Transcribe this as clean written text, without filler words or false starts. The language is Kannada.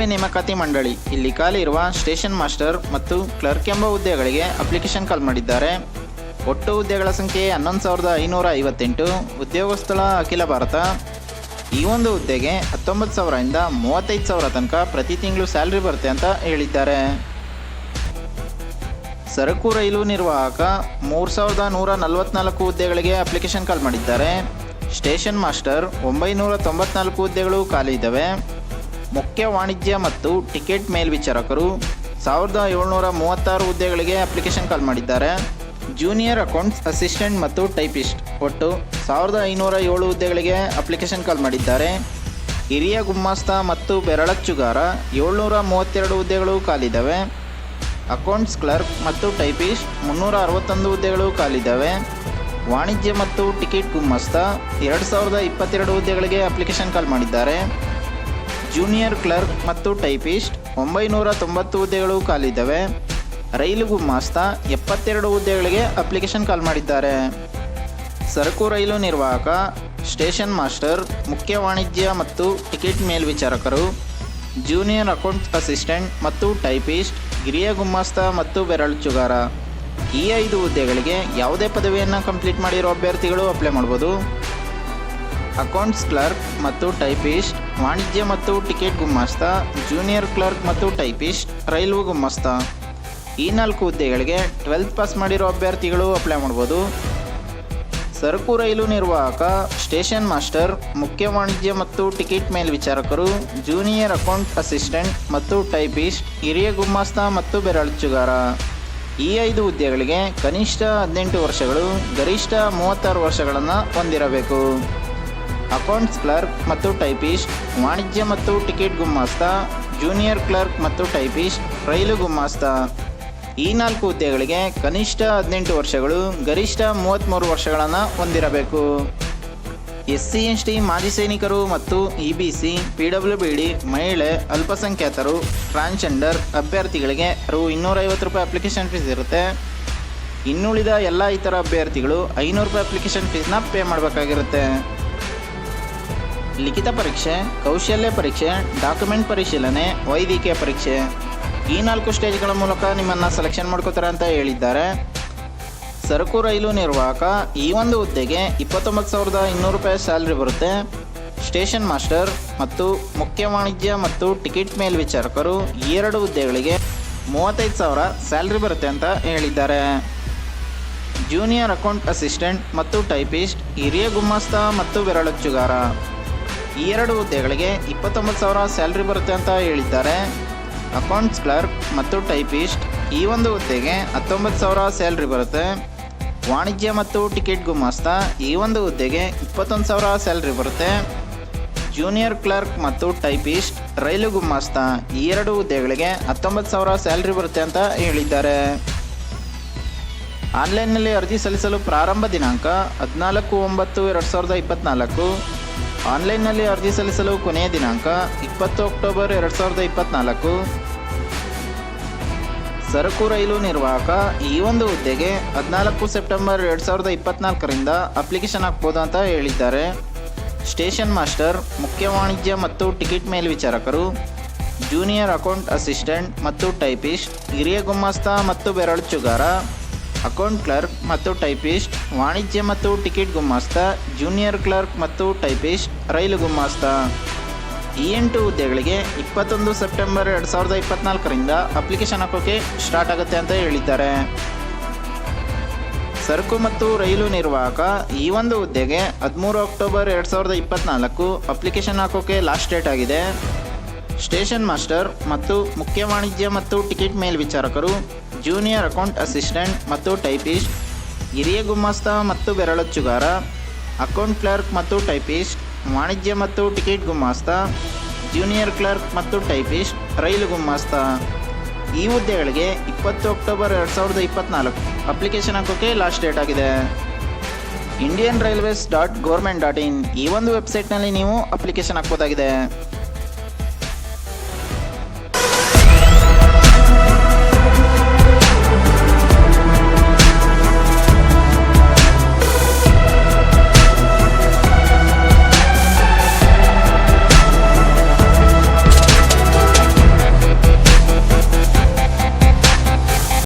ರೈಲ್ವೆ ನೇಮಕಾತಿ ಮಂಡಳಿ ಇಲ್ಲಿ ಖಾಲಿ ಇರುವ ಸ್ಟೇಷನ್ ಮಾಸ್ಟರ್ ಮತ್ತು ಕ್ಲರ್ಕ್ ಎಂಬ ಹುದ್ದೆಗಳಿಗೆ ಅಪ್ಲಿಕೇಶನ್ ಕಾಲ್ ಮಾಡಿದ್ದಾರೆ. ಒಟ್ಟು ಹುದ್ದೆಗಳ ಸಂಖ್ಯೆ 11,558. ಉದ್ಯೋಗ ಸ್ಥಳ ಅಖಿಲ ಭಾರತ. ಈ ಒಂದು ಹುದ್ದೆಗೆ 19,000 ಇಂದ 35,000 ತನಕ ಪ್ರತಿ ತಿಂಗಳು ಸ್ಯಾಲ್ರಿ ಬರುತ್ತೆ ಅಂತ ಹೇಳಿದ್ದಾರೆ. ಸರಕು ರೈಲು ನಿರ್ವಾಹಕ 3,144 ಹುದ್ದೆಗಳಿಗೆ ಅಪ್ಲಿಕೇಶನ್ ಕಾಲ್ ಮಾಡಿದ್ದಾರೆ. ಸ್ಟೇಷನ್ ಮಾಸ್ಟರ್ 994 ಹುದ್ದೆಗಳು ಖಾಲಿ ಇದ್ದಾವೆ. ಮುಖ್ಯ ವಾಣಿಜ್ಯ ಮತ್ತು ಟಿಕೆಟ್ ಮೇಲ್ವಿಚಾರಕರು 1,736 ಹುದ್ದೆಗಳಿಗೆ ಅಪ್ಲಿಕೇಶನ್ ಕಾಲ್ ಮಾಡಿದ್ದಾರೆ. ಜೂನಿಯರ್ ಅಕೌಂಟ್ಸ್ ಅಸಿಸ್ಟೆಂಟ್ ಮತ್ತು ಟೈಪಿಸ್ಟ್ ಒಟ್ಟು 1,507 ಹುದ್ದೆಗಳಿಗೆ ಅಪ್ಲಿಕೇಶನ್ ಕಾಲ್ ಮಾಡಿದ್ದಾರೆ. ಹಿರಿಯ ಗುಮಾಸ್ತ ಮತ್ತು ಬೆರಳಚ್ಚುಗಾರ 732 ಹುದ್ದೆಗಳು ಖಾಲಿದ್ದಾವೆ. ಅಕೌಂಟ್ಸ್ ಕ್ಲರ್ಕ್ ಮತ್ತು ಟೈಪಿಸ್ಟ್ 361 ಹುದ್ದೆಗಳು ಖಾಲಿದ್ದಾವೆ. ವಾಣಿಜ್ಯ ಮತ್ತು ಟಿಕೆಟ್ ಗುಮಾಸ್ತ 2,022 ಹುದ್ದೆಗಳಿಗೆ ಅಪ್ಲಿಕೇಶನ್ ಕಾಲ್ ಮಾಡಿದ್ದಾರೆ. ಜೂನಿಯರ್ ಕ್ಲರ್ಕ್ ಮತ್ತು ಟೈಪಿಸ್ಟ್ 990 ಹುದ್ದೆಗಳು ಖಾಲಿದ್ದಾವೆ. ರೈಲು ಗುಮಾಸ್ತ 72 ಹುದ್ದೆಗಳಿಗೆ ಅಪ್ಲಿಕೇಶನ್ ಕಾಲ್ ಮಾಡಿದ್ದಾರೆ. ಸರಕು ರೈಲು ನಿರ್ವಾಹಕ, ಸ್ಟೇಷನ್ ಮಾಸ್ಟರ್, ಮುಖ್ಯ ವಾಣಿಜ್ಯ ಮತ್ತು ಟಿಕೆಟ್ ಮೇಲ್ವಿಚಾರಕರು, ಜೂನಿಯರ್ ಅಕೌಂಟ್ಸ್ ಅಸಿಸ್ಟೆಂಟ್ ಮತ್ತು ಟೈಪಿಸ್ಟ್, ಹಿರಿಯ ಗುಮಾಸ್ತ ಮತ್ತು ಬೆರಳಚ್ಚುಗಾರ ಈ 5 ಹುದ್ದೆಗಳಿಗೆ ಯಾವುದೇ ಪದವಿಯನ್ನು ಕಂಪ್ಲೀಟ್ ಮಾಡಿರೋ ಅಭ್ಯರ್ಥಿಗಳು ಅಪ್ಲೈ ಮಾಡ್ಬೋದು. ಅಕೌಂಟ್ಸ್ ಕ್ಲರ್ಕ್ ಮತ್ತು ಟೈಪಿಸ್ಟ್, ವಾಣಿಜ್ಯ ಮತ್ತು ಟಿಕೆಟ್ ಗುಮಾಸ್ತ, ಜೂನಿಯರ್ ಕ್ಲರ್ಕ್ ಮತ್ತು ಟೈಪಿಸ್ಟ್, ರೈಲ್ವೆ ಗುಮಾಸ್ತ ಈ 4 ಹುದ್ದೆಗಳಿಗೆ 12th ಪಾಸ್ ಮಾಡಿರೋ ಅಭ್ಯರ್ಥಿಗಳು ಅಪ್ಲೈ ಮಾಡ್ಬೋದು. ಸರಕು ರೈಲು ನಿರ್ವಾಹಕ, ಸ್ಟೇಷನ್ ಮಾಸ್ಟರ್, ಮುಖ್ಯ ವಾಣಿಜ್ಯ ಮತ್ತು ಟಿಕೆಟ್ ಮೇಲ್ವಿಚಾರಕರು, ಜೂನಿಯರ್ ಅಕೌಂಟ್ ಅಸಿಸ್ಟೆಂಟ್ ಮತ್ತು ಟೈಪಿಸ್ಟ್, ಹಿರಿಯ ಗುಮಾಸ್ತ ಮತ್ತು ಬೆರಳಚ್ಚುಗಾರ ಈ 5 ಹುದ್ದೆಗಳಿಗೆ ಕನಿಷ್ಠ 18 ವರ್ಷಗಳು, ಗರಿಷ್ಠ 36 ವರ್ಷಗಳನ್ನು ಹೊಂದಿರಬೇಕು. ಅಕೌಂಟ್ಸ್ ಕ್ಲರ್ಕ್ ಮತ್ತು ಟೈಪಿಸ್ಟ್, ವಾಣಿಜ್ಯ ಮತ್ತು ಟಿಕೆಟ್ ಗುಮಾಸ್ತ, ಜೂನಿಯರ್ ಕ್ಲರ್ಕ್ ಮತ್ತು ಟೈಪಿಸ್ಟ್, ರೈಲು ಗುಮಾಸ್ತ ಈ 4 ಹುದ್ದೆಗಳಿಗೆ ಕನಿಷ್ಠ 18 ವರ್ಷಗಳು, ಗರಿಷ್ಠ 33 ವರ್ಷಗಳನ್ನು ಹೊಂದಿರಬೇಕು. SC ST ಮಾಜಿ ಸೈನಿಕರು ಮತ್ತು EBC, PWBD, ಮಹಿಳೆ, ಅಲ್ಪಸಂಖ್ಯಾತರು, ಟ್ರಾನ್ಸ್ಜೆಂಡರ್ ಅಭ್ಯರ್ಥಿಗಳಿಗೆ ₹250 ಅಪ್ಲಿಕೇಶನ್ ಫೀಸ್ ಇರುತ್ತೆ. ಇನ್ನುಳಿದ ಎಲ್ಲ ಇತರ ಅಭ್ಯರ್ಥಿಗಳು ₹500 ಅಪ್ಲಿಕೇಶನ್ ಫೀಸ್ನ ಪೇ ಮಾಡಬೇಕಾಗಿರುತ್ತೆ. ಲಿಖಿತ ಪರೀಕ್ಷೆ, ಕೌಶಲ್ಯ ಪರೀಕ್ಷೆ, ಡಾಕ್ಯುಮೆಂಟ್ ಪರಿಶೀಲನೆ, ವೈದ್ಯಕೀಯ ಪರೀಕ್ಷೆ ಈ 4 ಸ್ಟೇಜ್ಗಳ ಮೂಲಕ ನಿಮ್ಮನ್ನು ಸೆಲೆಕ್ಷನ್ ಮಾಡ್ಕೋತಾರೆ ಅಂತ ಹೇಳಿದ್ದಾರೆ. ಸರಕು ರೈಲು ನಿರ್ವಾಹಕ ಈ ಒಂದು ಹುದ್ದೆಗೆ ₹29,200 ಸ್ಯಾಲ್ರಿ ಬರುತ್ತೆ. ಸ್ಟೇಷನ್ ಮಾಸ್ಟರ್ ಮತ್ತು ಮುಖ್ಯ ವಾಣಿಜ್ಯ ಮತ್ತು ಟಿಕೆಟ್ ಮೇಲ್ವಿಚಾರಕರು ಈ 2 ಹುದ್ದೆಗಳಿಗೆ 35,000 ಸ್ಯಾಲ್ರಿ ಬರುತ್ತೆ ಅಂತ ಹೇಳಿದ್ದಾರೆ. ಜೂನಿಯರ್ ಅಕೌಂಟ್ ಅಸಿಸ್ಟೆಂಟ್ ಮತ್ತು ಟೈಪಿಸ್ಟ್, ಹಿರಿಯ ಗುಮಾಸ್ತ ಮತ್ತು ಬೆರಳಚ್ಚುಗಾರ ಈ 2 ಹುದ್ದೆಗಳಿಗೆ 29,000 ಸ್ಯಾಲ್ರಿ ಬರುತ್ತೆ ಅಂತ ಹೇಳಿದ್ದಾರೆ. ಅಕೌಂಟ್ಸ್ ಕ್ಲರ್ಕ್ ಮತ್ತು ಟೈಪಿಸ್ಟ್ ಈ ಒಂದು ಹುದ್ದೆಗೆ 19,000 ಸ್ಯಾಲ್ರಿ ಬರುತ್ತೆ. ವಾಣಿಜ್ಯ ಮತ್ತು ಟಿಕೆಟ್ ಗುಮಾಸ್ತ ಈ ಒಂದು ಹುದ್ದೆಗೆ 21,000 ಸ್ಯಾಲ್ರಿ ಬರುತ್ತೆ. ಜೂನಿಯರ್ ಕ್ಲರ್ಕ್ ಮತ್ತು ಟೈಪಿಸ್ಟ್, ರೈಲು ಗುಮಾಸ್ತ ಈ 2 ಹುದ್ದೆಗಳಿಗೆ 19,000 ಸ್ಯಾಲ್ರಿ ಬರುತ್ತೆ ಅಂತ ಹೇಳಿದ್ದಾರೆ. ಆನ್ಲೈನ್ನಲ್ಲಿ ಅರ್ಜಿ ಸಲ್ಲಿಸಲು ಪ್ರಾರಂಭ ದಿನಾಂಕ 14/9/2024. ಆನ್ಲೈನ್ನಲ್ಲಿ ಅರ್ಜಿ ಸಲ್ಲಿಸಲು ಕೊನೆಯ ದಿನಾಂಕ 20 ಅಕ್ಟೋಬರ್ 2024. ಸರಕು ರೈಲು ನಿರ್ವಾಹಕ ಈ ಒಂದು ಹುದ್ದೆಗೆ 14 ಸೆಪ್ಟೆಂಬರ್ 2024ರಿಂದ ಅಪ್ಲಿಕೇಶನ್ ಹಾಕ್ಬೋದು ಅಂತ ಹೇಳಿದ್ದಾರೆ. ಸ್ಟೇಷನ್ ಮಾಸ್ಟರ್, ಮುಖ್ಯ ವಾಣಿಜ್ಯ ಮತ್ತು ಟಿಕೆಟ್ ಮೇಲ್ವಿಚಾರಕರು, ಜೂನಿಯರ್ ಅಕೌಂಟ್ ಅಸಿಸ್ಟೆಂಟ್ ಮತ್ತು ಟೈಪಿಸ್ಟ್, ಹಿರಿಯ ಗುಮಾಸ್ತ ಮತ್ತು ಬೆರಳಚ್ಚುಗಾರ, ಅಕೌಂಟ್ ಕ್ಲರ್ಕ್ ಮತ್ತು ಟೈಪಿಸ್ಟ್, ವಾಣಿಜ್ಯ ಮತ್ತು ಟಿಕೆಟ್ ಗುಮಾಸ್ತ, ಜೂನಿಯರ್ ಕ್ಲರ್ಕ್ ಮತ್ತು ಟೈಪಿಸ್ಟ್, ರೈಲು ಗುಮಾಸ್ತ ಈ 8 ಹುದ್ದೆಗಳಿಗೆ 21 ಸೆಪ್ಟೆಂಬರ್ 2024ರಿಂದ ಅಪ್ಲಿಕೇಶನ್ ಹಾಕೋಕೆ ಸ್ಟಾರ್ಟ್ ಆಗುತ್ತೆ ಅಂತ ಹೇಳಿದ್ದಾರೆ. ಸರಕು ಮತ್ತು ರೈಲು ನಿರ್ವಾಹಕ ಈ ಒಂದು ಹುದ್ದೆಗೆ 13 ಅಕ್ಟೋಬರ್ 2024 ಅಪ್ಲಿಕೇಶನ್ ಹಾಕೋಕೆ ಲಾಸ್ಟ್ ಡೇಟ್ ಆಗಿದೆ. ಸ್ಟೇಷನ್ ಮಾಸ್ಟರ್ ಮತ್ತು ಮುಖ್ಯ ವಾಣಿಜ್ಯ ಮತ್ತು ಟಿಕೆಟ್ ಮೇಲ್ವಿಚಾರಕರು, ಜೂನಿಯರ್ ಅಕೌಂಟ್ ಅಸಿಸ್ಟೆಂಟ್ ಮತ್ತು ಟೈಪಿಸ್ಟ್, ಹಿರಿಯ ಗುಮಾಸ್ತ ಮತ್ತು ಬೆರಳಚ್ಚುಗಾರ, ಅಕೌಂಟ್ ಕ್ಲರ್ಕ್ ಮತ್ತು ಟೈಪಿಸ್ಟ್, ವಾಣಿಜ್ಯ ಮತ್ತು ಟಿಕೆಟ್ ಗುಮಾಸ್ತ, ಜೂನಿಯರ್ ಕ್ಲರ್ಕ್ ಮತ್ತು ಟೈಪಿಸ್ಟ್, ರೈಲು ಗುಮಾಸ್ತ ಈ ಹುದ್ದೆಗಳಿಗೆ 20 ಅಕ್ಟೋಬರ್ 2024 ಅಪ್ಲಿಕೇಶನ್ ಹಾಕೋಕೆ ಲಾಸ್ಟ್ ಡೇಟ್ ಆಗಿದೆ. indianrailways.government.in ಈ ಒಂದು ವೆಬ್ಸೈಟ್ನಲ್ಲಿ ನೀವು ಅಪ್ಲಿಕೇಶನ್ ಹಾಕ್ಬೋದಾಗಿದೆ.